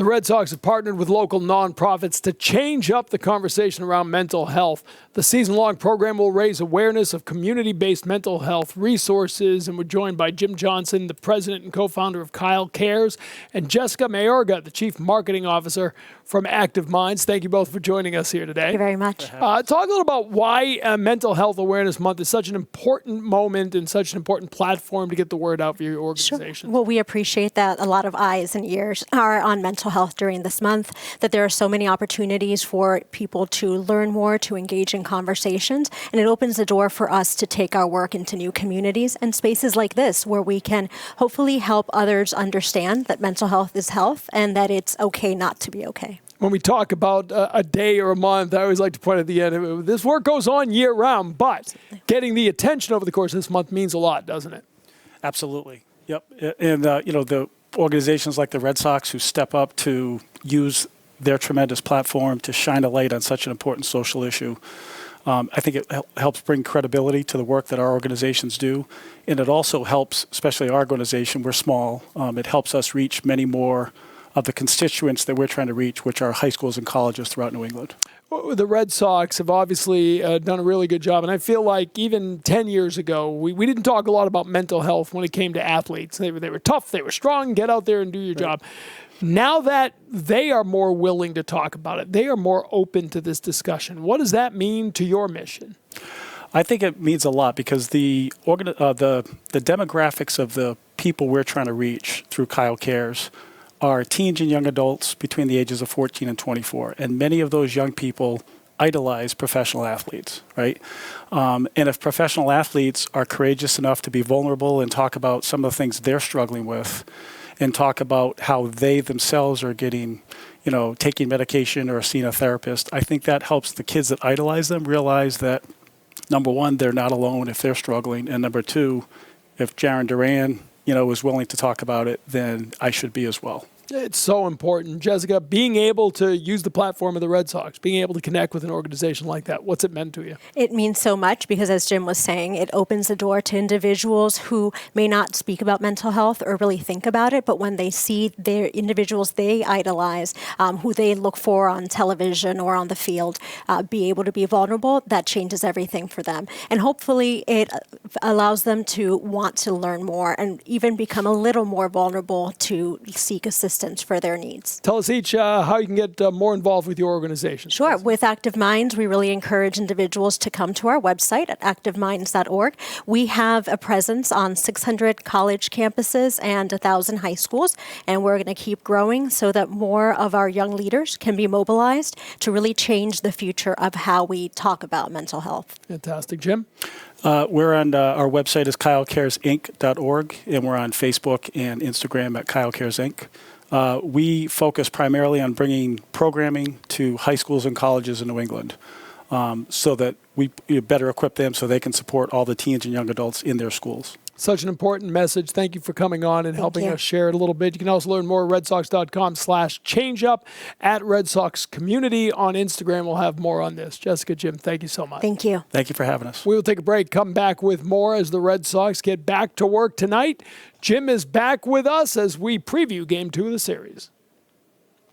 The Red Sox have partnered with local nonprofits to change up the conversation around mental health. The season-long program will raise awareness of community-based mental health resources, and we're joined by Jim Johnson, the president and co-founder of KyleCares, and Jessica Mayorga, the chief marketing officer from Active Minds. Thank you both for joining us here today. Thank you very much. Talk a little about why Mental Health Awareness Month is such an important moment and such an important platform to get the word out for your organization. Sure. Well, we appreciate that a lot of eyes and ears are on mental health during this month, that there are so many opportunities for people to learn more, to engage in conversations, and it opens the door for us to take our work into new communities and spaces like this where we can hopefully help others understand that mental health is health and that it's okay not to be okay. When we talk about a day or a month, I always like to point at the end, this work goes on year round, but getting the attention over the course of this month means a lot, doesn't it? Absolutely. Yep. And, the organizations like the Red Sox who step up to use their tremendous platform to shine a light on such an important social issue, I think it helps bring credibility to the work that our organizations do. And it also helps, especially our organization, we're small, it helps us reach many more of the constituents that we're trying to reach, which are high schools and colleges throughout New England. The Red Sox have obviously done a really good job, and I feel like even 10 years ago, we didn't talk a lot about mental health when it came to athletes. They were tough, they were strong, get out there and do your job. Now that they are more willing to talk about it, they are more open to this discussion. What does that mean to your mission? I think it means a lot because the demographics of the people we're trying to reach through KyleCares are teens and young adults between the ages of 14 and 24. And many of those young people idolize professional athletes, right? And if professional athletes are courageous enough to be vulnerable and talk about some of the things they're struggling with and talk about how they themselves are getting, taking medication or seeing a therapist, I think that helps the kids that idolize them realize that, number one, they're not alone if they're struggling. And number two, if Jaron Duran, is willing to talk about it, then I should be as well. It's so important. Jessica, being able to use the platform of the Red Sox, being able to connect with an organization like that, what's it meant to you? It means so much because, as Jim was saying, it opens the door to individuals who may not speak about mental health or really think about it, but when they see their individuals they idolize, who they look for on television or on the field, be able to be vulnerable, that changes everything for them. And hopefully it allows them to want to learn more and even become a little more vulnerable to seek assistance for their needs. Tell us each how you can get more involved with your organization. Sure. With Active Minds, we really encourage individuals to come to our website at activeminds.org. We have a presence on 600 college campuses and 1,000 high schools, and we're going to keep growing so that more of our young leaders can be mobilized to really change the future of how we talk about mental health. Fantastic. Jim? We're on our website is KyleCaresInc.org, and we're on Facebook and Instagram at KyleCares Inc. We focus primarily on bringing programming to high schools and colleges in New England so that we better equip them so they can support all the teens and young adults in their schools. Such an important message. Thank you for coming on and helping us share it a little bit. You can also learn more at redsox.com/changeup, at Red Sox Community on Instagram. We'll have more on this. Jessica, Jim, thank you so much. Thank you. Thank you for having us. We will take a break, come back with more as the Red Sox get back to work tonight. Jim is back with us as we preview Game 2 of the series.